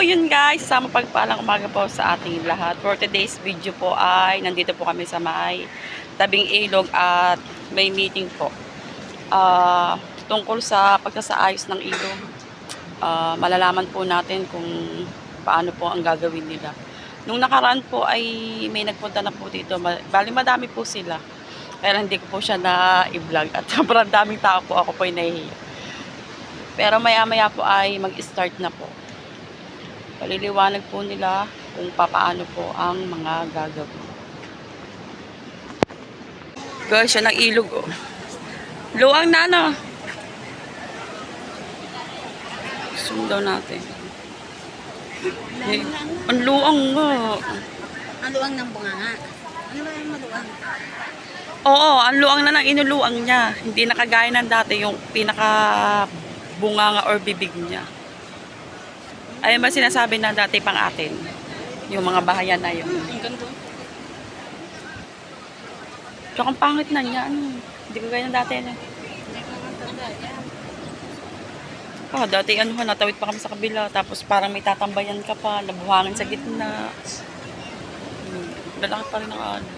yun guys, sa mapagpalang umaga po sa ating lahat. For today's video po ay nandito po kami sa may tabing ilog at may meeting po. Tungkol sa pagsasaayos ng ilog. Malalaman po natin kung paano po ang gagawin nila. Nung nakaraan po ay may nagpunta na po dito. Bali madami po sila. Pero hindi ko po siya na-i-vlog at sobrang daming tao po, ako po ay nahihiya. Pero maya-maya po ay mag-start na po. Paliliwanag po nila kung paano po ang mga gagawin. Guys, siya ng ilog oh. Luang na no. Zoom daw natin. Ang luang nga. Ang luang ng bunganga. Ano ba yung maluang? Oo, ang luang na ng inuluang niya. Hindi nakagaya ng dati yung pinaka bunganga or bibig niya. Ayun ba sinasabi na dati pang atin? Yung mga bahayan na yun. Ang ganda. Tsaka ang pangit na niya. Hindi ko gaya ng dati na. Hindi ko matanda. Yan. Dati natawid pa kami sa kabila. Tapos parang may tatambayan ka pa. Nabuhangin sa gitna. Lalaki pa rin ang ano.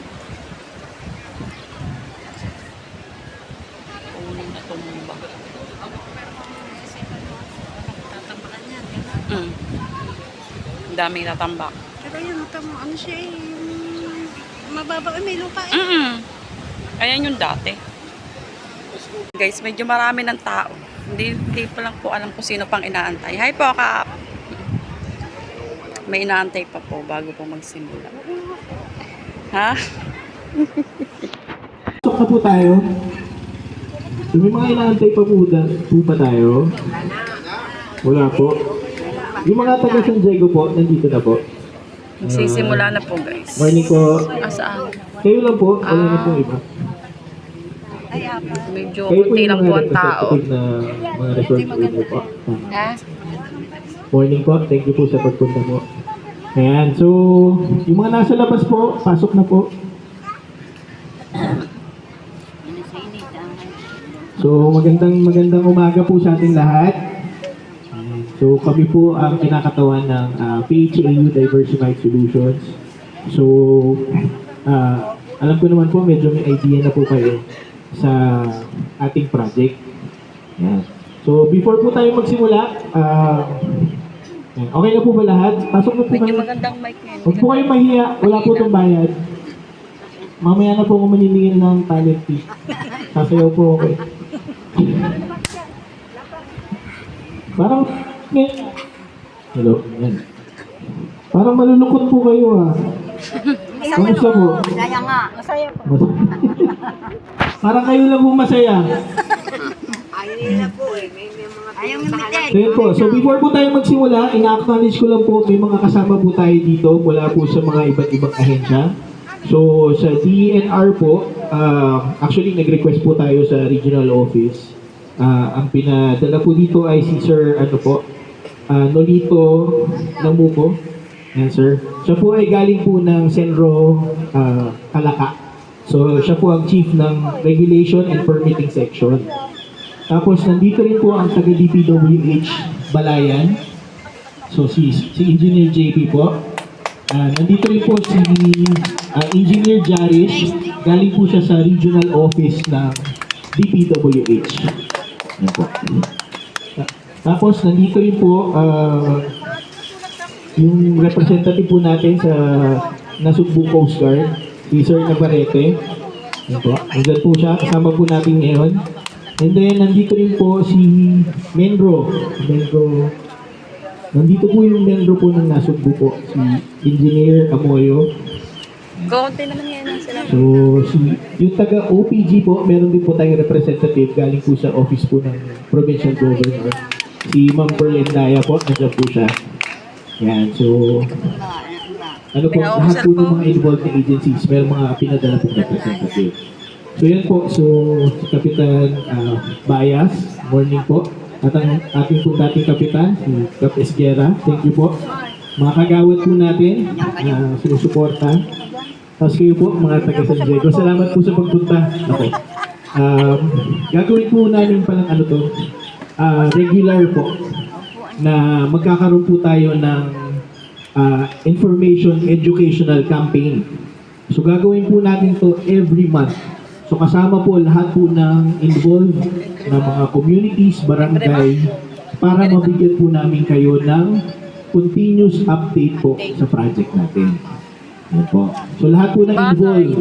Uling na tumumba. Tatambakan yan. Ang daming tatambak. Pero yun, ano siya eh. Mababa may lupa eh. Ayan yung dati. Guys, medyo marami ng tao. Hindi pa lang po alam kung sino pang inaantay. Hi po, Kap! May inaantay pa po bago po magsimula. Ha? Pasok na po tayo. So, may mga inaantay pa po ba tayo? Wala po. Yung mga taga San Diego po, nandito na po. Magsisimula na po guys. Morning po. Saan? Kayo lang po, wala na po iba. Medyo Kayo po kunti yung lang po mga ang tao. representative na mga resort po. Ha? Morning po, thank you po sa pagpunta po. Ayan, so yung mga nasa labas po, pasok na po. So magandang umaga po sa ating lahat. So kami po ang kinakatawan ng PHAU Diversified Solutions. So alam ko naman po medyo may idea na po kayo sa ating project. Yan. So before po tayo magsimula, okay na po ba lahat? Pasok na po Medyo kayo. magandang mic ngayon. Huwag po kayong mahiya, wala po itong bayad. Mamaya na po ako maniningin ng talent fee. Sasayaw po ako eh. Parang, hello, yan. Parang malulungkot po kayo ah. Kamusta po? Kaya nga. Masaya po. Parang kayo lang po masaya. Ayaw nila po eh. May mga ayaw ngumiti. So yun po, so before po tayo magsimula, ina-acknowledge ko lang po, may mga kasama po tayo dito mula po sa mga iba't ibang ahensya. So sa DENR po, actually nag-request po tayo sa regional office. Ang pinadala po dito ay si Sir Nolito Namuco. Yan sir. Siya po ay galing po ng Senro Calaca. So siya po ang chief ng Regulation and Permitting Section. Tapos nandito rin po ang taga DPWH Balayan. So si Engineer JP po. Nandito rin po si Engineer Jarish. Galing po siya sa regional office ng DPWH. Yan po. Tapos nandito rin po yung representative po natin sa Nasugbu Coast Guard, si Sir Navarrete. Yan po. Nandito po siya. Kasama po natin ngayon. And then, nandito rin po si Menro. Nandito po yung Menro po ng Nasugbu po, si Engineer Amoyo. Konti naman yan sila. So, yung taga OPG po, meron din po tayong representative galing po sa office po ng Provincial Governor. Si Ma'am Perlendaya po, nandiyan po siya. Yan, so, ano po, lahat po ng mga involved na agencies, may mga pinadala po representative. So yan po, so Kapitan Bayas, morning po. At ang ating po dating kapitan, si Cap Esguera, thank you po. Mga kagawad po natin, sinusuporta. Tapos kayo po, mga taga San Diego, salamat po sa pagpunta. Okay. Gagawin po namin palang regular po. na magkakaroon po tayo ng information educational campaign. So gagawin po natin to every month. So kasama po lahat po ng involved na mga communities, barangay, para mabigyan po namin kayo ng continuous update po sa project natin. Yan po. So lahat po ng involved,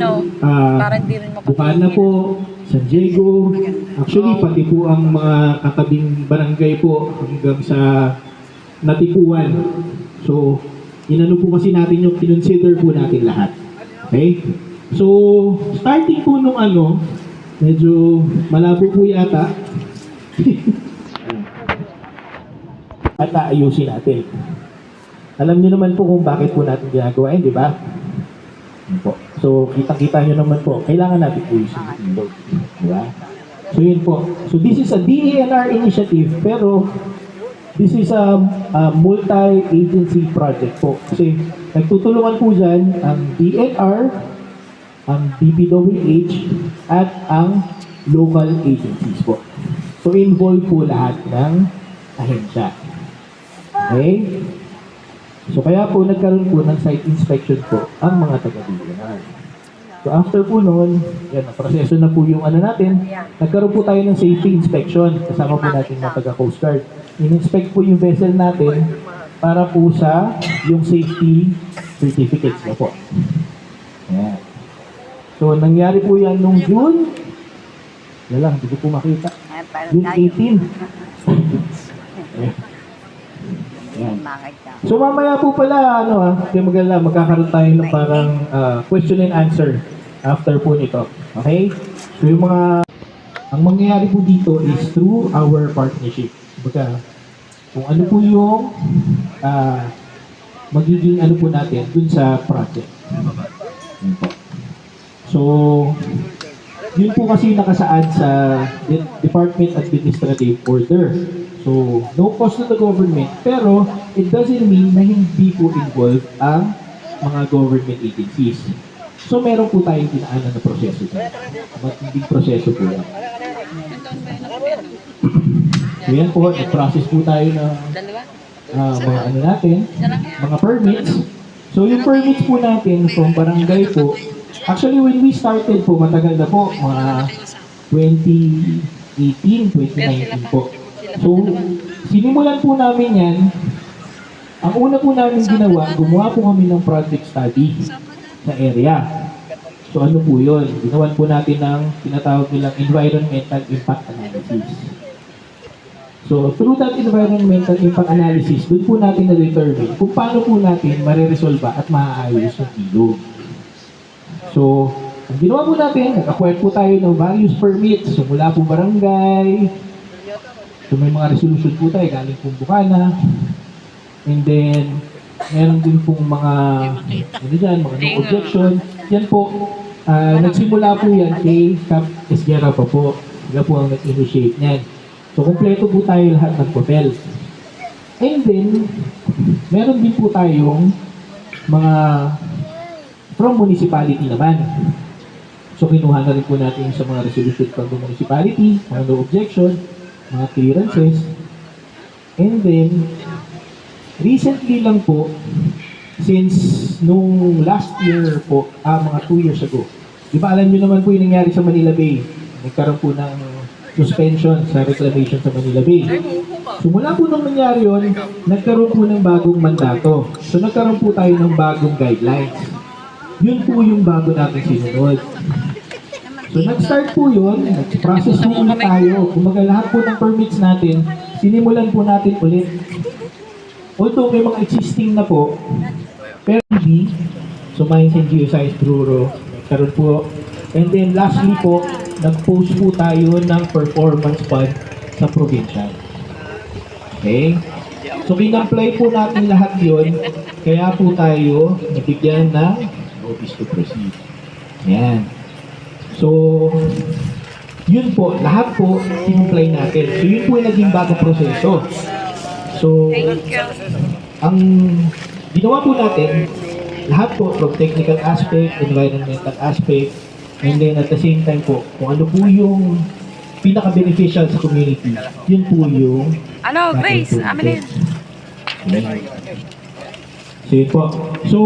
Bukana po, San Diego, actually pati po ang mga katabing barangay po hanggang sa Natipuan. So, inano po kasi natin yung kinonsider po natin lahat. Okay? So, starting po nung medyo malabo po yata. At aayusin natin. Alam niyo naman po kung bakit po natin ginagawa yun, di ba? Yun po. So, kitang-kita nyo naman po, kailangan natin po yung load. Di ba? So, yun po. So, this is a DENR initiative, pero this is a multi-agency project po. Kasi nagtutulungan po dyan ang DNR, ang DPWH, at ang local agencies po. So, involved po lahat ng ahensya. Okay? So, kaya po nagkaroon po ng site inspection po ang mga taga-DNR. So, after po noon, yan, proseso na po yung natin, nagkaroon po tayo ng safety inspection. Kasama po natin ng taga-Coast Guard. In-inspect po yung vessel natin para po sa yung safety certificates na po. Ayan. So, nangyari po yan nung June. Wala lang, hindi ko po makita. June 18. Ayan. So, mamaya po pala, kaya magkakaroon tayo ng parang question and answer after po nito. Okay? So, yung ang mangyayari po dito is through our partnership. Baga, kung ano po yung magiging po natin dun sa project. Yun po. So, yun po kasi nakasaad sa Department Administrative Order. So, no cost to the government, pero it doesn't mean na hindi po involved ang mga government agencies. So, meron po tayong dinaanan na proseso. Matinding proseso po yan. So yan po, i-process po tayo ng mga natin, mga permits. So yung permits po natin from barangay po, actually when we started po, matagal na po, mga 2018, 2019 po. So, sinimulan po namin yan. Ang una po namin ginawa, gumawa po kami ng project study sa area. So ano po yun? Ginawan po natin ng tinatawag nilang environmental impact analysis. So, through that environmental impact analysis, doon po natin na-determine kung paano po natin mariresolva at maaayos yung ilog. So, ang ginawa po natin, nag-acquire po tayo ng various permits. So, mula po barangay, so may mga resolution po tayo, galing pong Bukana, and then, meron din pong mga, mga no objection. Yan po, nagsimula po yan kay Cap Esguerra pa po. Sila po ang nag-initiate niyan. So, kompleto po tayo lahat ng papel. And then, meron din po tayong mga from municipality naman. So, kinuha na rin po natin sa mga resolution from the municipality, mga no objection, mga clearances. And then, recently lang po, since nung last year po, mga 2 years ago, di ba alam nyo naman po yung nangyari sa Manila Bay? Nagkaroon po ng suspension sa reclamation sa Manila Bay. So mula po nung nangyari yun, nagkaroon po ng bagong mandato. So nagkaroon po tayo ng bagong guidelines. Yun po yung bago natin sinunod. So nag-start po yun, nag-process po ulit tayo. Kumaga lahat po ng permits natin, sinimulan po natin ulit. Although may mga existing na po, pero hindi, so Mines and Geoscience Bureau, nagkaroon po. And then lastly po, nag-post po tayo ng performance bond sa probinsya. Okay? So, in-apply po natin lahat yun, kaya po tayo nabigyan ng notice to proceed. Ayan. So, yun po, lahat po in-apply natin. So, yun po yung naging bagong proseso. So, ang ginawa po natin, lahat po from technical aspect, environmental aspect, and then at the same time po, kung ano po yung pinaka-beneficial sa community, yun po yung Grace, amin So yun po. So,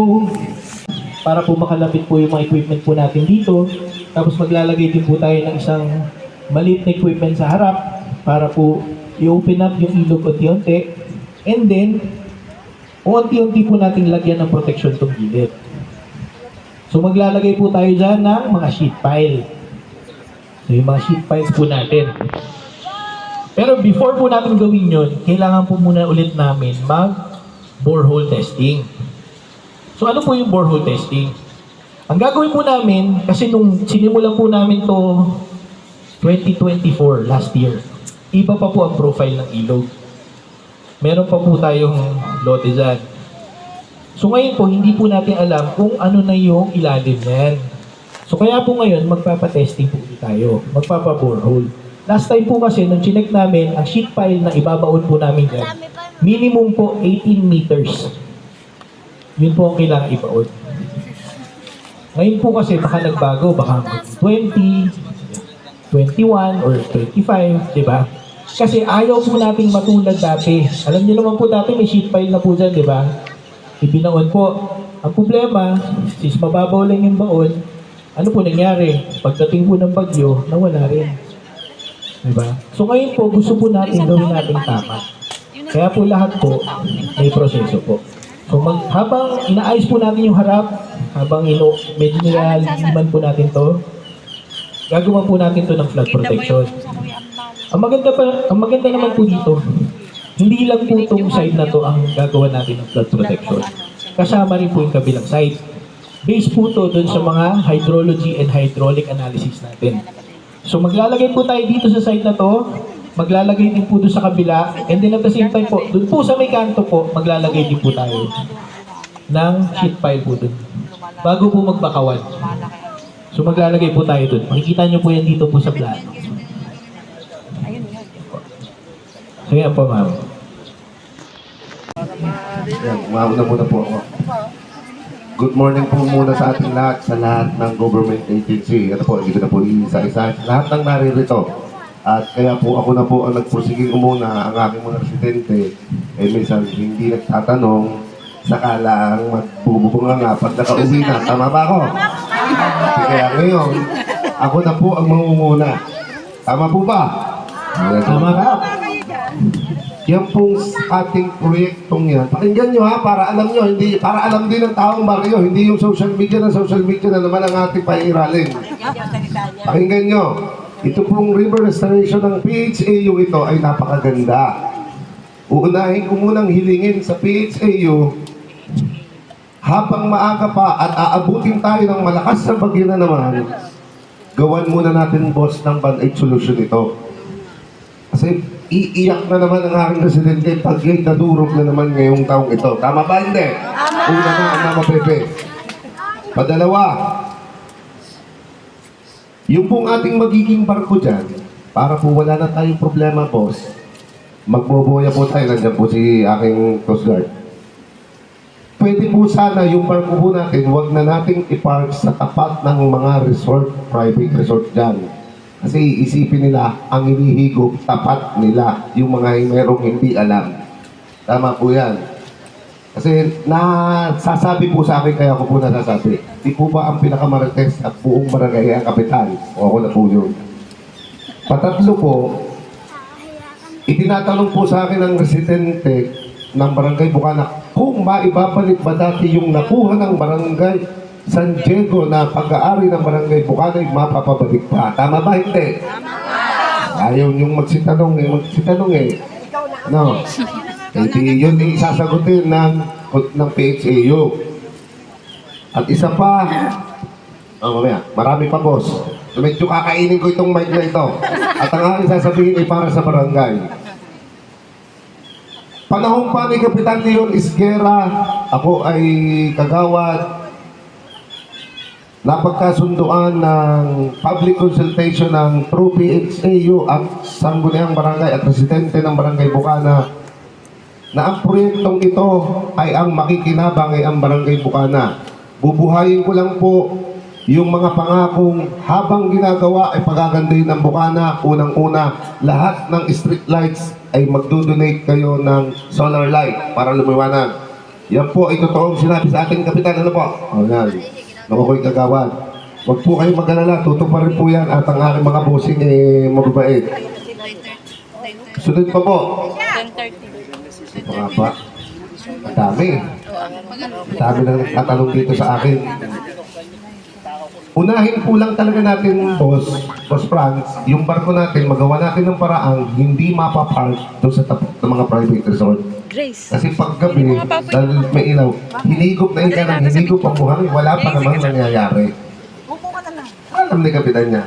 para po makalapit po yung mga equipment po natin dito, tapos maglalagay din po tayo ng isang maliit na equipment sa harap para po i-open up yung ilog unti-unti. And then, unti-unti po natin lagyan ng protection tong gilid. So maglalagay po tayo dyan ng mga sheet pile. So yung mga sheet piles po natin. Pero before po natin gawin yun, kailangan po muna ulit namin mag-borehole testing. So ano po yung borehole testing? Ang gagawin po namin, kasi nung sinimulan po namin to 2024, last year, iba pa po ang profile ng ilog. Meron pa po tayong lote dyan. So ngayon po, hindi po natin alam kung ano na yung ilalim niyan. So kaya po ngayon, magpapatesting po ulit tayo. Magpapa-borehole. Last time po kasi, nung chinek namin, ang sheet pile na ibabaon po namin dyan, minimum po 18 meters. Yun po ang kailangan ibaon. Ngayon po kasi, baka nagbago, baka 20, 21, or 25, di ba? Kasi ayaw po nating matulad dati. Alam niyo naman po dati, may sheet pile na po dyan, di ba? Ibinaon po. Ang problema, since mababaw lang yung baon, ano po nangyari? Pagdating po ng bagyo, nawala rin. Diba? So ngayon po, gusto po natin gawin natin tama. Kaya po lahat po, may proseso po. So habang inaayos po natin yung harap, habang medyo nilaliman po natin to, gagawa po natin to ng flood protection. Ang maganda naman po dito, hindi lang po itong side na to ang gagawa natin ng flood protection. Kasama rin po yung kabilang side. Base po to dun sa mga hydrology and hydraulic analysis natin. So maglalagay po tayo dito sa side na to, maglalagay din po doon sa kabila, and then at the same time po, dun po sa may kanto po, maglalagay din po tayo ng sheet pile po dun. Bago po magbakawan. So maglalagay po tayo dun. Makikita nyo po yan dito po sa plano. So yan po, ma'am. Yan, umauna muna po ako. Good morning po muna sa ating lahat, sa lahat ng government agency. Ito po, hindi ko na po isa-isa. Lahat ng naririto. At kaya po ako na po ang nagpursige ko muna ang aking mga residente. Eh minsan hindi nagtatanong, saka lang magbubunga nga pag nakauwi na. Tama ba ako? Kaya ngayon, ako na po ang mangunguna. Tama po ba? Tama ka? Yan pong ating proyektong yan. Pakinggan nyo ha, para alam nyo, hindi, para alam din ng taong baryo, hindi yung social media na naman ang ating pairalin. Pakinggan nyo, ito pong river restoration ng PHAU ito ay napakaganda. Uunahin ko munang hilingin sa PHAU, habang maaga pa at aabutin tayo ng malakas na bagyo na naman, gawan muna natin, boss, ng band-aid solution ito. Kasi iiyak na naman ang aking residente pag nadurog na naman ngayong taong ito. Tama ba? Hindi? Una na ang Mama Pepe. Padalawa, yung pong ating magiging barko dyan, para po wala na tayong problema, boss, magboboya po tayo. Nandiyan po si aking Coast Guard. Pwede po sana yung barko po natin, huwag na nating ipark sa tapat ng mga resort, private resort dyan. Kasi isipin nila, ang inihigop, tapat nila, yung mga merong hindi alam. Tama po yan. Kasi nasasabi po sa akin, kaya ako po nasasabi, di po ba ang pinakamarites at buong barangay ang kapitan? O ako na po yun. Patatlo po, itinatanong po sa akin ng residente ng barangay Bukana, kung maibabalik ba dati yung nakuha ng barangay San Diego na pag-aari ng barangay Bukanay, mapapabalik pa. Tama ba? Hindi? Ayaw niyong magsitanong eh. No. Hindi yun isasagutin ng PHAU. At isa pa, mamaya, marami pa, boss. Medyo kakainin ko itong mic na ito. At ang aking sasabihin ay para sa barangay. Panahon pa ni Kapitan Leon Isguera, ako ay kagawad, napagkasunduan ng public consultation ng True PHAU at Sangguniang Barangay at Presidente ng Barangay Bukana na ang proyektong ito ay ang makikinabang ay ang Barangay Bukana. Bubuhayin ko lang po yung mga pangakong habang ginagawa ay pagagandahin ng Bukana. Unang-una, lahat ng street lights ay magdodonate kayo ng solar light para lumiwanag. Yan po ay totoong sinabi sa ating kapitan. Ano po? O yan. Nakukoy kagawan. Huwag po kayong mag-alala. Tutuparin po yan at ang aking mga bossing mababait. Sunod pa po. 10:30. Ito nga pa. Madami. Madami nang nagtatanong dito sa akin. Unahin po lang talaga natin, Boss Franz, yung barko natin, magawa natin ng paraang hindi mapapark doon sa tapat ng mga private resort. Kasi pag gabi, dahil may ilaw, hinigop na yun ka ng hinigop ang buhangin, wala pa namang nangyayari. Alam ni kapitan niya.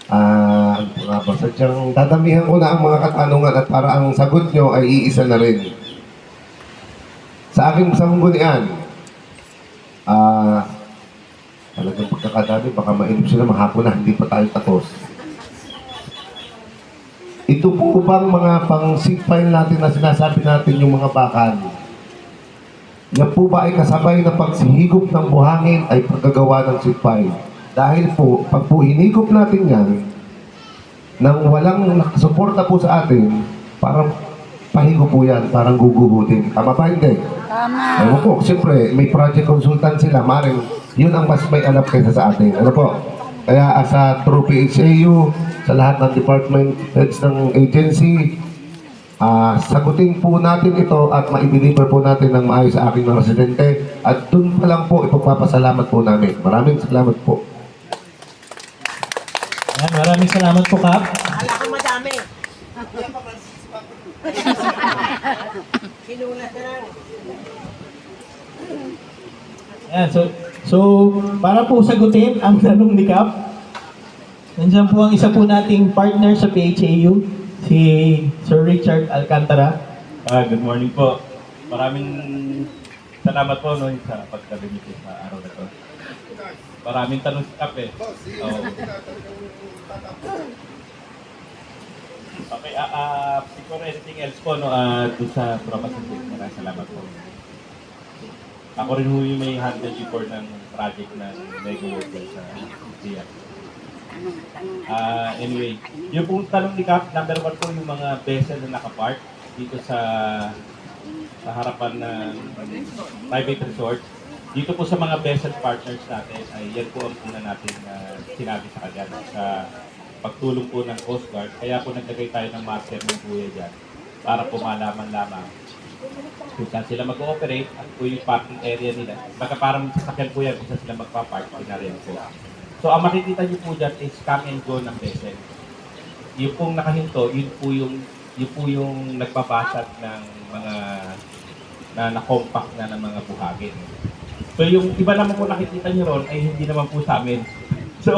Ano po nga ba? Sadyang dadamihan ko na ang mga katanungan at para ang sagot nyo ay iisa na rin. Sa aking sanggunian, talagang pagkakadami, baka mainip sila mahapon na, hindi pa tayo tapos. Ito po bang mga pang-seed file natin na sinasabi natin yung mga bakal? Yan po ba ay kasabay na pagsihigop ng buhangin ay pagkagawa ng seed file? Dahil po, pag po hinigop natin yan, nang walang nakasuporta po sa atin, parang pahigo po yan, parang guguhutin. Tama ba hindi? Tama. Ewan po, siyempre, may project consultant sila, maring yun ang mas may alam kaysa sa atin. Ano po? Kaya sa True PHAU, sa lahat ng department heads ng agency, sagutin po natin ito at ma-deliver po natin ng maayos sa aking mga residente. At dun pa lang po, ipagpapasalamat po namin. Maraming salamat po. Ayan, maraming salamat po, Kap. Akala ko madami. Sinulat na lang. Ayan, so para po sagutin ang tanong ni Kap, nandiyan po ang isa po nating partner sa PHAU, si Sir Richard Alcantara. Good morning po. Maraming salamat po sa pagkabimit sa araw na to. Maraming tanong si Kap eh. Okay, siguro anything else po doon sa tropa sa maraming salamat po. Ako rin ho yung may handle before ng project na Lego Worker sa Sia. Anyway, yung pong tanong ni Kap, number 1 po yung mga vessel na nakapark dito sa harapan ng private resort. Dito po sa mga vessel partners natin, ay yan po ang una natin sinabi sa kanya sa pagtulong po ng Coast Guard. Kaya po naglagay tayo ng master ng buya dyan para po malaman lamang kung saan sila mag-ooperate at po yung parking area nila. Baka parang sasakyan po yan kung saan sila magpa-park, pinariyan po. So ang makikita nyo po dyan is come and go ng vessel. Yung pong nakahinto, yun po yung nagbabasag ng mga na-compact na ng mga buhagin. So yung iba naman po nakikita nyo ron ay hindi naman po sa amin. So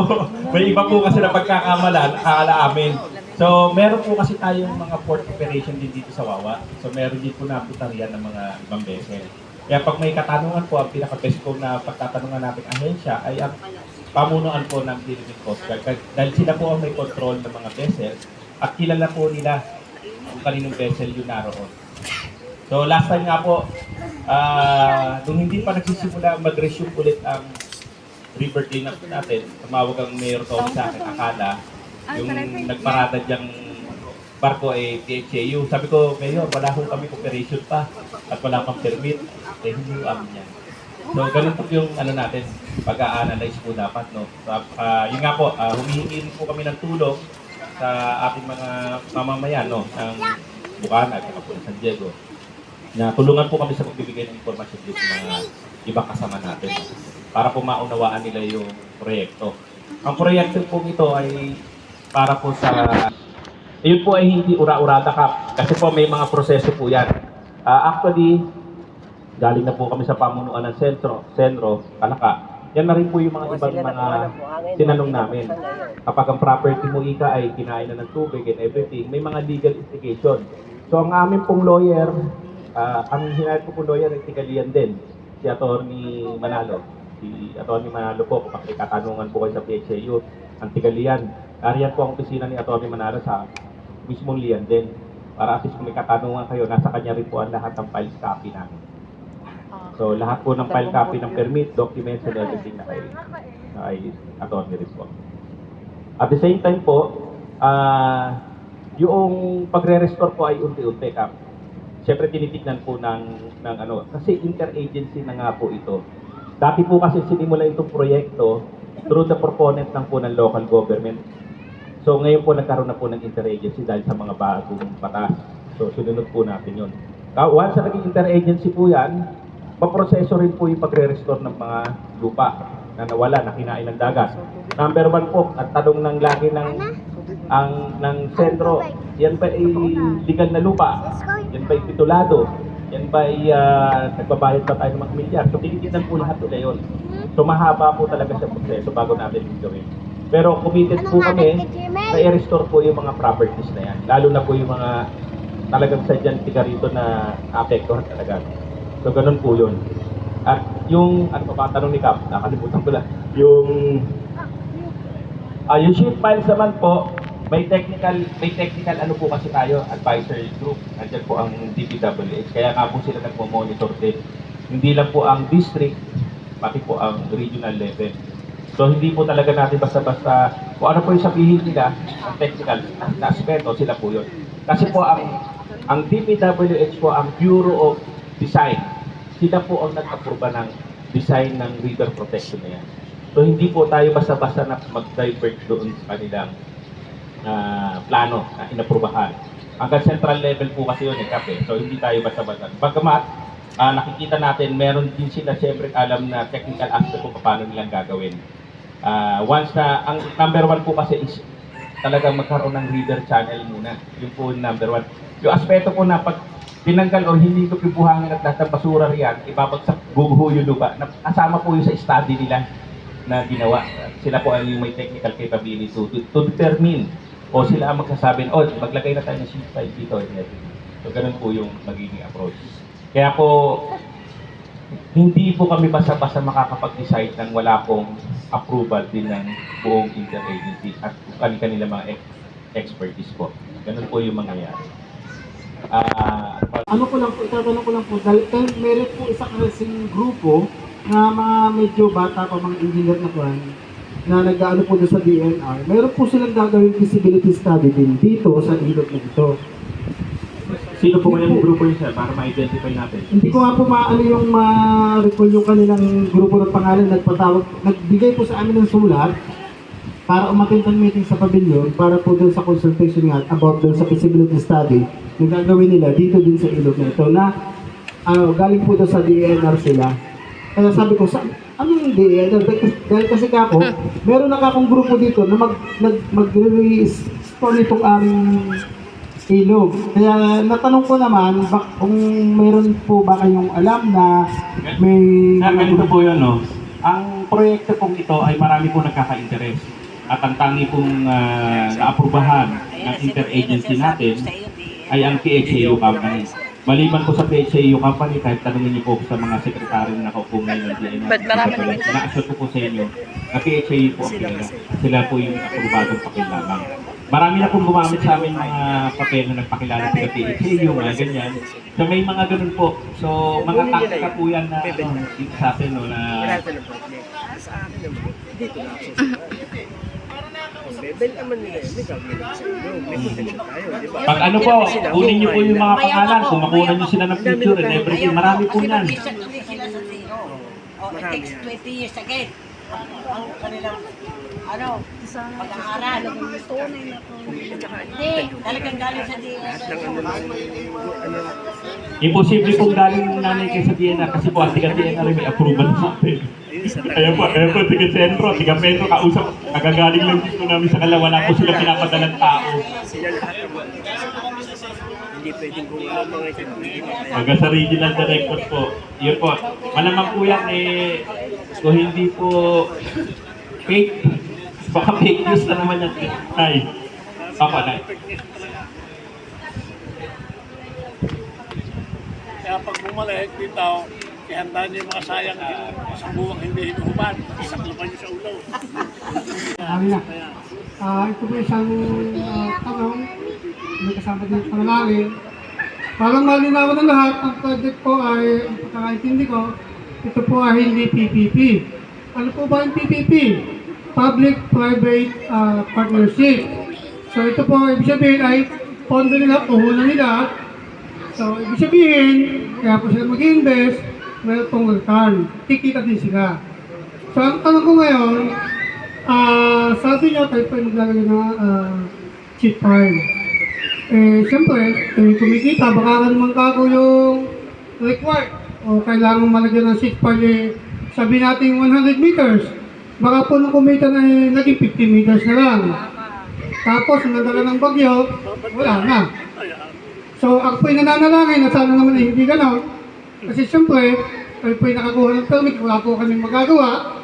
may iba po kasi na pagkakamalan, akala amin. So meron po kasi tayong mga port operation din dito sa Wawa. So meron din po naputarian ng mga ibang vessel. Kaya pag may katanungan po, ang pinaka-best po na pagtatanungan natin ahensya ay ang pamunuan po ng Philippine Coast Guard. Dahil sila po ang may control ng mga vessel at kilala po nila kung kaninong vessel yung naroon. So last time nga po, nung hindi pa nagsisimula mag-resume ulit ang river cleanup natin, tumawag ang Mayor Tommy sa akin, akala yung nagparada diyang barko ay PHAU. Sabi ko, Mayor, wala ho kami operation pa at wala pang permit. Hindi ho amin yan. So ganun po yung natin, pag-a-analyze po dapat. No? So, yun nga po, humihingi rin po kami ng tulong sa ating mga mamamayan ng Bukana at po San Diego. Na tulungan po kami sa pagbibigay ng informasyon dito sa mga ibang kasama natin para po maunawaan nila yung proyekto. Ang proyekto po ito ay para po sa... Yun po ay hindi ura-urada ka kasi po may mga proseso po yan. Actually, galing na po kami sa pamunuan ng Senro, Kalaka. Yan na rin po yung mga ibang mga tinanong namin. Kapag ang property mo ika ay kinain na ng tubig and everything, may mga legal implication. So ang amin pong lawyer, ang hinahit ko pong lawyer ay tigalian din, si Atty. Manalo. Si Atty. Manalo po, kapag may katanungan po kayo sa PHAU, ang tigalian. Ariyan po ang opisina ni Atty. Manalo sa mismong liyan din. Para at least kung may katanungan kayo, nasa kanya rin po ang lahat ng file copy namin. So lahat po ng file copy ng permit, documents, and everything na kay attorney rin po. At the same time po, yung pagre-restore po ay unti-unti, Kap. Siyempre tinitignan po ng ano, kasi interagency na nga po ito. Dati po kasi sinimula itong proyekto through the proponent ng po ng local government. So ngayon po nagkaroon na po ng interagency dahil sa mga bagong batas. So sinunod po natin yun. Once na naging interagency po yan, maproseso rin po yung pagre-restore ng mga lupa na nawala, na kinain ng dagat. Number 1 po, at tanong ng lagi ng sentro, yan ba ay legal na lupa? Yan ba ay titulado? Yan ba ay nagbabayad pa tayo ng mga milyar? So tinitignan po lahat nila yun. So mahaba po talaga sa proseso bago natin yung gawin. Pero committed po kami na i-restore po yung mga properties na yan. Lalo na po yung mga talagang sadyang tiga rito na apektuhan talaga. So ganun po yun. At yung, ano pa ba tanong ni Cap? Nakalimutan ko lang. Yung sheet files naman po, may technical ano po kasi tayo, advisory group. Nandiyan po ang DPWH. Kaya nga po sila nagmo-monitor din. Hindi lang po ang district, pati po ang regional level. So hindi po talaga natin basta-basta kung ano po yung sabihin nila, ang technical na aspeto, sila po yun. Kasi po ang DPWH po, ang Bureau of Design, sila po ang nag-aproba ng design ng river protection na yan. So hindi po tayo basta-basta na mag-divert doon sa kanilang plano na inaprubahan. Hanggang central level po kasi yun So hindi tayo basta-basta. Bagamat nakikita natin, meron din sila siyempre alam na technical aspect kung paano nilang gagawin. Once na, ang number 1 po kasi is talagang magkaroon ng river channel muna. Yun po yung number 1. Yung aspeto po na pag tinanggal o hindi ito pibuhangin at lahat ng basura riyan, ibabagsak guguho yung lupa. Kasama po yung sa study nila na ginawa. Sila po ay yung may technical capability to determine o sila ang magsasabi, maglagay na tayo ng sheet pipe dito. So ganun po yung magiging approach. Kaya po, hindi po kami basta-basta makakapag-decide nang wala pong approval din ng buong interagency at kanila mga expertise po. Ganun po yung mangyayari. Ano ko lang po, itatanong ko lang po, dahil meron po isa kasing grupo na mga medyo bata pa, mga engineer na po, na nag-ano po doon sa DNR, meron po silang gagawin feasibility study din dito sa ilog na ito. Sino po yung grupo yun, sir, para ma-identify natin? Hindi ko nga po maano yung ma-recall yung kanilang grupo ng pangalan, nagbigay po sa amin ng sulat para umattend ng meeting sa pavilion para po doon sa consultation nga about doon sa feasibility study na gagawin nila dito din sa ilog na ito na galing po doon sa DNR sila. Kaya sabi ko, ano yung DNR? Dahil kasi ako, meron na akong grupo dito na mag-restore nitong aming ilog. Kaya natanong ko naman, kung meron po ba kayong alam na may... Ganito po yun, no? Ang proyekto pong ito ay marami po nagkaka-interest. At ang tangi pong naaprubahan ng interagency natin ay ang PHAU company. Maliban po sa PHAU company, kahit tanungin niyo po sa mga sekretary na nakaupo ngayon ng DNR, na-assure ko po sa inyo na PHAU po ang pera. Sila po yung aprobadong pakilamang. Marami na pong gumamit sa amin mga papel na nagpakilala sa PHAU, mga ganyan. So may mga ganun po. So mga taktika po yan na dito sa atin, no, na Bebel naman nila yun, may gagawin naman sa inyo, may potential tayo, di ba? pag ano po, kunin niyo po yung mga pangalan, kung makuha niyo sila ng picture and everything, marami po yan. Sila sa zero. It takes 20 years again. Ang kanilang, pag-aaral. Hindi, talagang galing sa Imposible pong galing ng nanay kayo sa DNR kasi po ang tiga-DNR may approval sa atin. Ayan po, tiga-sentro, tiga-petro, kausap, kagagaling lang dito namin sa Kalawala po sila pinapadalang tao. Sila lahat ang hindi pwedeng kung mga ito. Hanggang sa regional director po, yun po, malamang po yan kung hindi po fake, baka fake news na naman yan. Ay, papa na. Kaya pag bumalik dito, ihandaan niyo yung mga sayang sa buwang hindi hinuhuban. Isaklupan niyo sa ulo. Sabi na. Ito po isang tanong, may kasama din panalangin. Parang malinawan na lahat, ang project po ay, ang pagkakaintindi ko, ito po ay hindi PPP. Ano po ba yung PPP? Public-Private Partnership. So ito po, ibig sabihin ay pondo nila, puhunan nila. So, ibig sabihin, kaya po sila mag-invest, meron pong return. Kikita din sila. So, ang tanong ko ngayon, sabi niyo, tayo po maglalagay ng cheat file. Siyempre, kumikita, baka naman kako yung required. O kailangan malagyan ng cheat file, sabi natin 100 meters. Baka po nung kumita na naging 50 meters na lang. Tapos, nadala ng bagyo, wala na. So, ako po'y nananalangin na sana naman ay hindi gano'n. Kasi siyempre, tayo po'y nakakuha ng permit, wala po kami magagawa.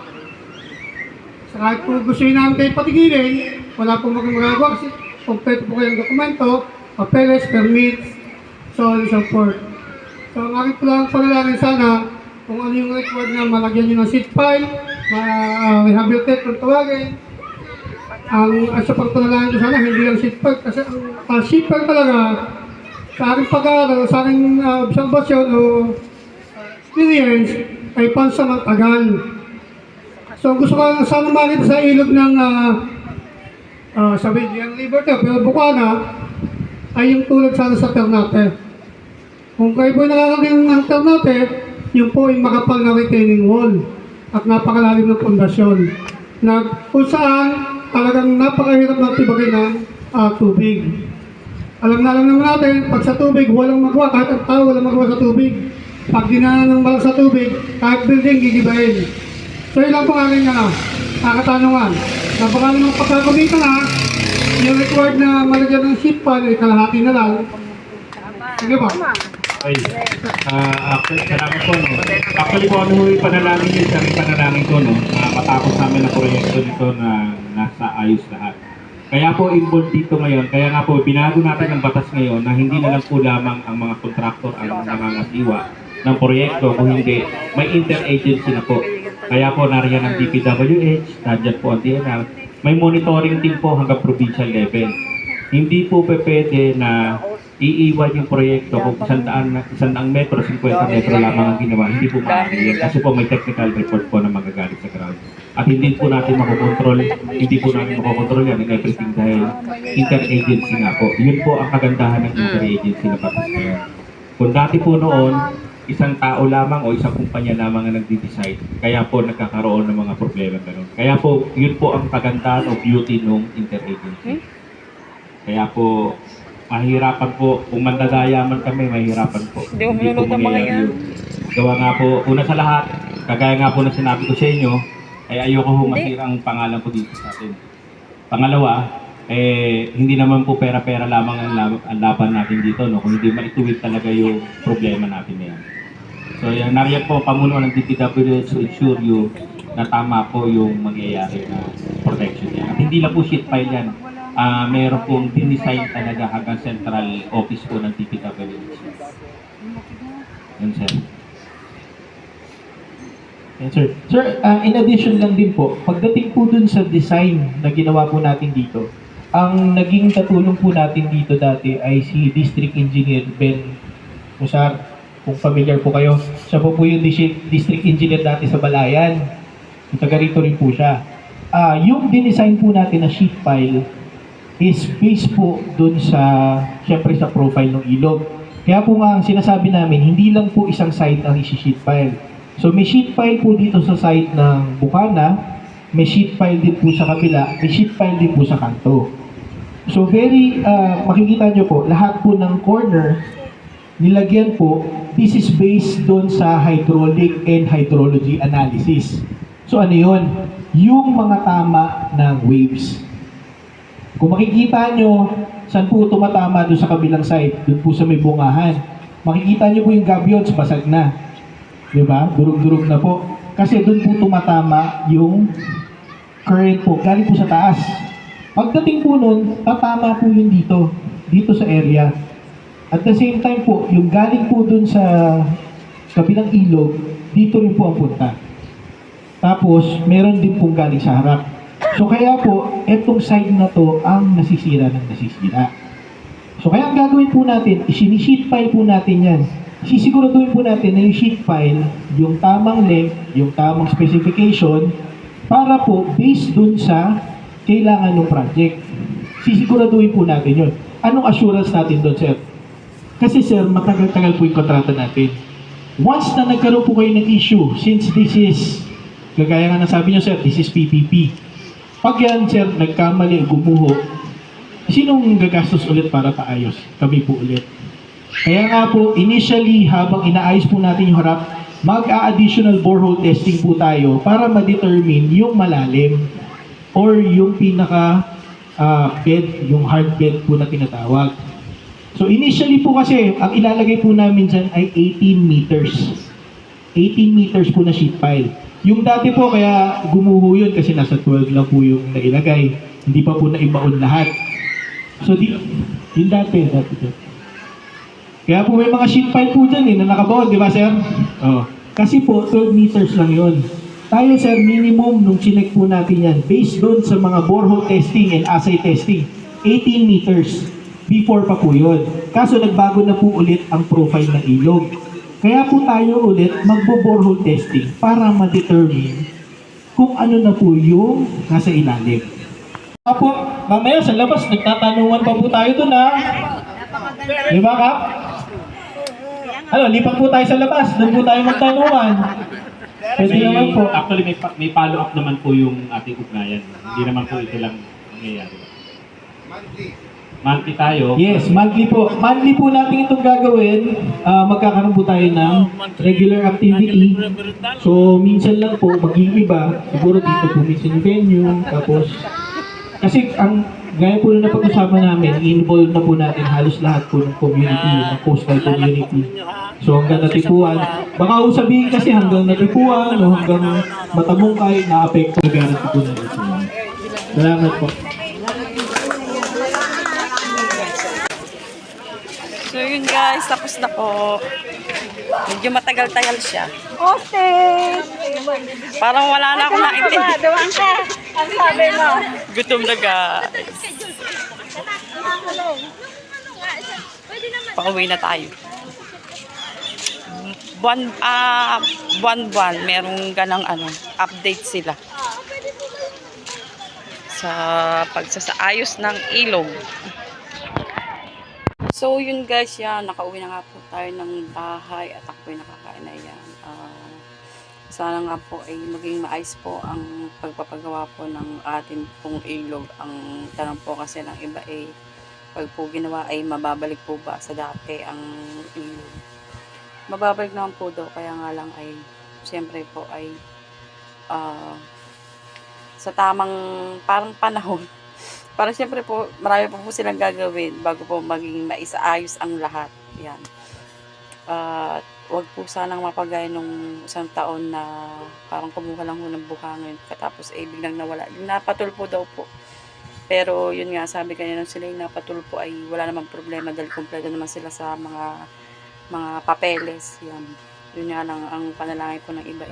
Sa kahit po gusto nyo namin kayo patigilin, wala po magagawa kasi kompleto po kayong dokumento, papeles, permits, so on and so forth. So, ang aking po lang panalangin sana, kung ano yung required na malagyan nyo ng sheet file, rehabilitate kung tawagin. Ang sa pagpanalangin ko sana, hindi lang sheet file, kasi ang sheet file talaga, sa aking pag-aaral, sa aking obserbasyon o experience, ay pansamantagal. So gusto ko sana makita sa ilog ng sabi diyan Liberty, pero Bukana, ay yung tulad sana sa Ternate. Kung kayo po nakakagin ng Ternate, yun po ay makapal na retaining wall at napakalalim ng pundasyon. Na kung saan talagang napakahirap na tibagin ng tubig. Alam na naman natin, pag sa tubig, walang magawa, kahit ang tao walang magawa sa tubig. Pag dinaanan ng balang sa tubig, kahit building, gigibahin. So yun lang po aking kakatanungan. Napaka naman pagkakamita na, yung required na malagyan ng sheet pan, ay kalahati na lang. Sige ba? Okay. Salamat po. No? Actually po, ano yung panalangin yun, sa panalangin ko, no? Matapos namin na proyekto nito na nasa ayos lahat. Kaya po involved dito ngayon, kaya nga po binago natin ang batas ngayon na hindi na lang po lamang ang mga kontraktor ang nangangasiwa ng proyekto, kung hindi, may interagency na po. Kaya po nariyan ang DPWH, nandiyan po ang DNR, may monitoring team po hanggang provincial level. Hindi po pwede na iiwan yung proyekto kung 100 metro, 50 metro lamang ang ginawa. Hindi po maaari yan kasi po may technical report po na magagalit sa ground. At hindi po natin makokontrol yan ng everything dahil interagency nga po. Yun po ang kagandahan ng interagency na batas na yan. Kung dati po noon, isang tao lamang o isang kumpanya lamang ang nagde-decide, kaya po nagkakaroon ng mga problema ganun. Kaya po, yun po ang kagandahan o beauty ng interagency. Kaya po, mahirapan po, kung mandadaya man kami, mahirapan po. Hindi po mangyayari yun. Gawa nga po, una sa lahat, kagaya nga po na sinabi ko sa inyo, ay ayoko ho masira ang pangalan ko dito sa atin. Pangalawa, hindi naman po pera-pera lamang ang laban natin dito, no? Kung hindi maituwid talaga yung problema natin na yan. So, yan, nariyan po pamuno ng DPWH to ensure you na tama po yung mangyayari na protection niya. At hindi lang po sheet file yan. Meron pong dinesign talaga hanggang central office po ng DPWH. Yun, sir. Yes, sir. Sir, in addition lang din po, pagdating po dun sa design na ginawa po natin dito, ang naging katulong po natin dito dati ay si District Engineer Ben Musar. Kung familiar po kayo, siya po yung District Engineer dati sa Balayan. Taga rito rin po siya. Yung dinesign po natin na sheet file is based po dun sa, syempre sa profile ng ilog. Kaya po nga ang sinasabi namin, hindi lang po isang site ang isi-sheet file. So may sheet file po dito sa side ng Bukana, may sheet file din po sa kabila, may sheet file din po sa kanto. So very, makikita nyo po, lahat po ng corner, nilagyan po, this is based doon sa hydraulic and hydrology analysis. So ano yun? Yung mga tama ng waves. Kung makikita nyo, saan po tumatama doon sa kabilang side, doon po sa may bungahan, makikita nyo po yung gabions, basag na. Diba? Durug-durug na po. Kasi doon po tumatama yung current po, galing po sa taas. Pagdating po nun, tatama po yun dito sa area. At the same time po, yung galing po doon sa kabilang ilog, dito rin po ang punta. Tapos, meron din pong galing sa harap. So kaya po, etong side na to ang nasisira ng nasisira. So kaya ang gagawin po natin, isini-sheet file po natin yan. Sisiguraduhin po natin na yung sheet file, yung tamang length, yung tamang specification, para po based dun sa kailangan ng project. Sisiguraduhin po natin yun. anong assurance natin doon, sir? Kasi sir, matagal-tagal po yung kontrata natin. Once na nagkaroon po kayo ng issue, since this is, kagaya nga nasabi nyo, sir, this is PPP. Pag yan, sir, nagkamali, gumuho, sinong gagastos ulit para paayos? Kami po ulit. Kaya nga po, initially, habang inaayos po natin yung harap, mag-a-additional borehole testing po tayo para ma-determine yung malalim or yung pinaka bed, yung hard bed po na tinatawag. So initially po kasi, ang ilalagay po namin dyan ay 18 meters. 18 meters po na sheet pile. Yung dati po, kaya gumuho yun kasi nasa 12 lang po yung nailagay. Hindi pa po naibaon lahat. So yung dati. Kaya po may mga sheet pile po dyan na nakabaon, di ba sir? Oh. Kasi po, 12 meters lang yun. Tayo sir, minimum nung chinek po natin yan, based doon sa mga borehole testing and assay testing, 18 meters. Before pa po yun. Kaso nagbago na po ulit ang profile ng ilog. Kaya po tayo ulit magbo-borehole testing para ma-determine kung ano na po yung nasa ilalim. Po, mamaya sa labas, nagtatanungan pa po tayo doon ha. Di ba Kap? Ano, lipat po tayo sa labas, doon po tayo magtanungan. Pwede naman po. Actually, may follow-up naman po yung ating ugnayan. Hindi naman po ito lang nangyayari. Monthly tayo. Yes, monthly po. Monthly po natin itong gagawin. Magkakaroon po tayo ng regular activity. So, minsan lang po, mag-iiba. Siguro dito po minsan yung venue. Tapos, kasi ang gaya po na napag-usapan namin, i-involve na po natin halos lahat po ng community, ng coastal community. So hanggang natipuan, baka ho sabihin kasi hanggang natipuan o hanggang matabungkay, na-apekto na garanti po na ito. Salamat po. So yun guys, tapos na po. Medyo matagal-tagal siya. Okay. Parang wala na akong naintindi. Dumaan ka. Ang sabi mo. Gutom na guys. Pauwi na tayo. Buwan-buwan, merong ganang update sila sa pagsasaayos ng ilog. So yun guys, nakauwi na nga po tayo ng bahay at ako'y nakakain na yan. Sana nga po ay maging maayos po ang pagpapagawa po ng ating pong ilog. Ang tanong po kasi ng iba pag po ginawa ay mababalik po ba sa dati ang ilog? Mababalik naman po daw, kaya nga lang ay siyempre po ay sa tamang parang panahon. Para siyempre po, marami po silang gagawin bago po maging maisaayos ang lahat. Yan. Wag po sanang mapagaya nung isang taon na parang kumuha lang ho ng buhangin katapos biglang nawala. Napatulpo daw po. Pero yun nga, sabi kanina sila yung napatulpo ay wala namang problema dahil kompleto naman sila sa mga papeles. Yan. Yun nga lang ang panalangin po ng iba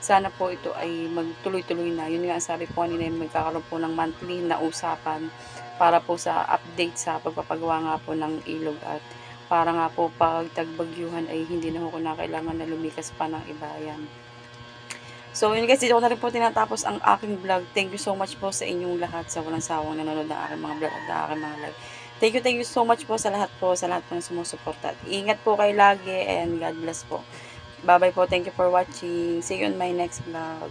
sana po ito ay magtuloy-tuloy na. Yun nga sabi po kanina, magkakaroon po ng monthly na usapan para po sa update sa pagpapagawa nga po ng ilog at para nga po pag tagbagyuhan ay hindi na po na kailangan na lumikas pa ng iba. Yan. So yun guys, dito ko na rin po tinatapos ang aking vlog. Thank you so much po sa inyong lahat sa walang sawang nanonood ng aking mga vlog at aking mga live. Thank you so much po sa lahat po na sumusuporta. Ingat po kayo lagi and God bless po. Bye bye po. Thank you for watching. See you on my next vlog.